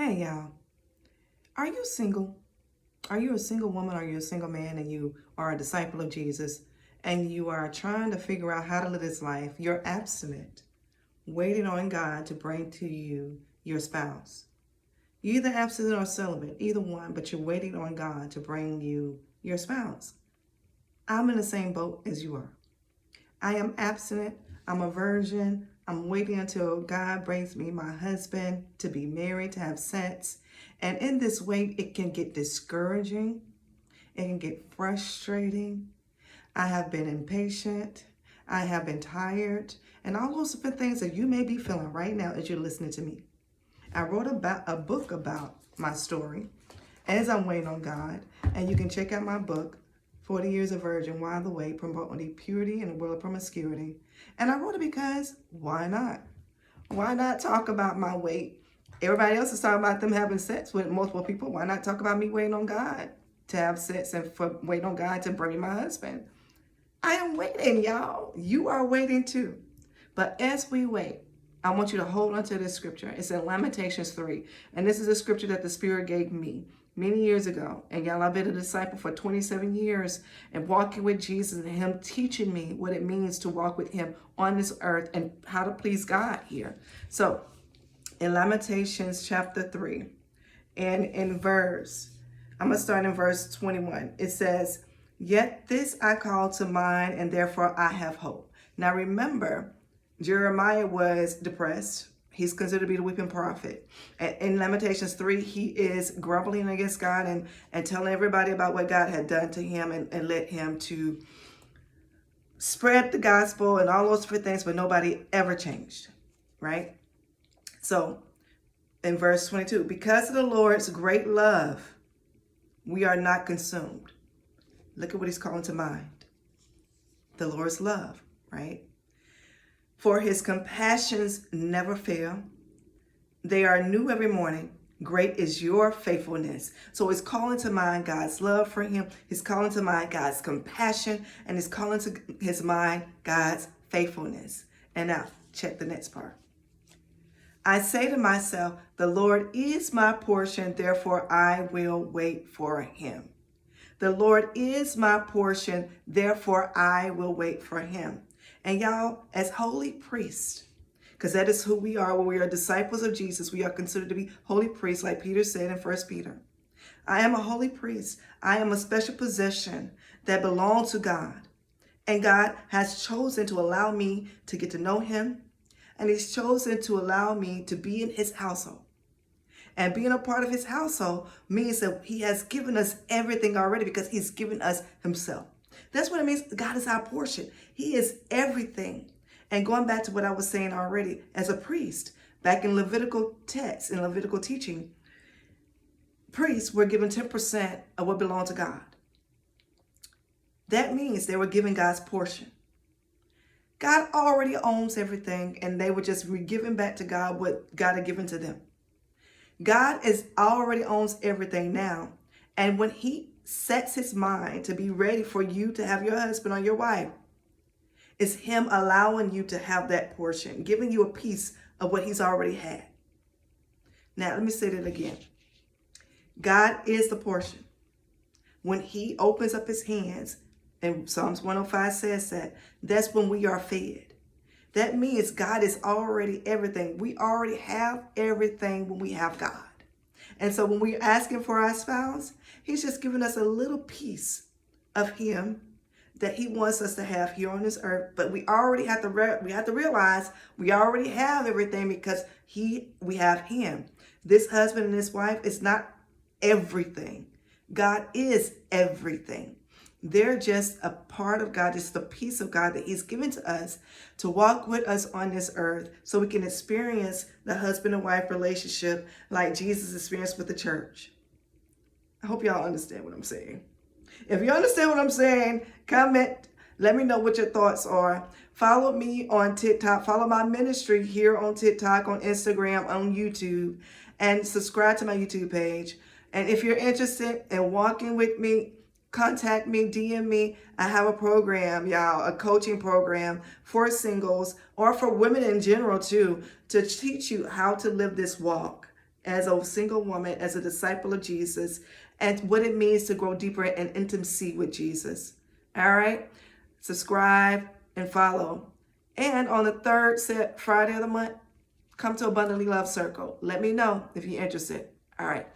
Hey, y'all. Are you single? Are you a single woman? Are you a single man and you are a disciple of Jesus and you are trying to figure out how to live this life? You're abstinent, waiting on God to bring to you your spouse. You're either abstinent or celibate, either one, but you're waiting on God to bring you your spouse. I'm in the same boat as you are. I am abstinent. I'm a virgin. I'm waiting until God brings me my husband to be married, to have sex. And in this wait, it can get discouraging. It can get frustrating. I have been impatient. I have been tired. And all those different things that you may be feeling right now as you're listening to me. I wrote about a book about my story as I'm waiting on God. And you can check out my book, 40 Years of Virgin, Why the Wait, Promoting Purity in a World of Promiscuity. And I wrote it because why not? Why not talk about my wait? Everybody else is talking about them having sex with multiple people. Why not talk about me waiting on God to have sex and for waiting on God to bring me my husband? I am waiting, y'all. You are waiting too. But as we wait, I want you to hold on to this scripture. It's in Lamentations 3. And this is a scripture that the Spirit gave me many years ago. And y'all, I've been a disciple for 27 years and walking with Jesus and him teaching me what it means to walk with him on this earth and how to please God here. So in Lamentations chapter 3 and I'm going to start in verse 21. It says, "Yet this I call to mind and therefore I have hope." Now remember, Jeremiah was depressed. He's considered to be the weeping prophet. In Lamentations 3, he is grumbling against God and telling everybody about what God had done to him and led him to spread the gospel and all those different things, but nobody ever changed, right? So in verse 22, "Because of the Lord's great love, we are not consumed." Look at what he's calling to mind. The Lord's love, right? "For his compassions never fail. They are new every morning. Great is your faithfulness." So he's calling to mind God's love for him. He's calling to mind God's compassion. And he's calling to his mind God's faithfulness. And now, check the next part. "I say to myself, the Lord is my portion, therefore I will wait for him." The Lord is my portion, therefore I will wait for him. And y'all, as holy priests, because that is who we are, when we are disciples of Jesus, we are considered to be holy priests, like Peter said in 1 Peter. I am a holy priest. I am a special possession that belongs to God. And God has chosen to allow me to get to know him. And he's chosen to allow me to be in his household. And being a part of his household means that he has given us everything already because he's given us himself. That's what it means. God is our portion. He is everything. And going back to what I was saying already, as a priest, back in Levitical text, in Levitical teaching, priests were given 10% of what belonged to God. That means they were given God's portion. God already owns everything, and they were just giving back to God what God had given to them. God already owns everything now. And when he sets his mind to be ready for you to have your husband or your wife, it's him allowing you to have that portion, giving you a piece of what he's already had. Now, let me say that again. God is the portion. When he opens up his hands, and Psalms 105 says that's when we are fed. That means God is already everything. We already have everything when we have God. And so when we're asking for our spouse, he's just giving us a little piece of him that he wants us to have here on this earth. But we already have to realize we already have everything because we have him. This husband and this wife is not everything. God is everything. They're just a part of God. It's the piece of God that he's given to us to walk with us on this earth so we can experience the husband and wife relationship like Jesus experienced with the church. I hope y'all understand what I'm saying. If you understand what I'm saying, comment. Let me know what your thoughts are. Follow me on TikTok. Follow my ministry here on TikTok, on Instagram, on YouTube, and subscribe to my YouTube page. And if you're interested in walking with me, contact me, DM me. I have a program, y'all, a coaching program for singles or for women in general too, to teach you how to live this walk as a single woman, as a disciple of Jesus, and what it means to grow deeper in intimacy with Jesus. All right? Subscribe and follow. And on the third Friday of the month, come to Abundantly Love Circle. Let me know if you're interested. All right.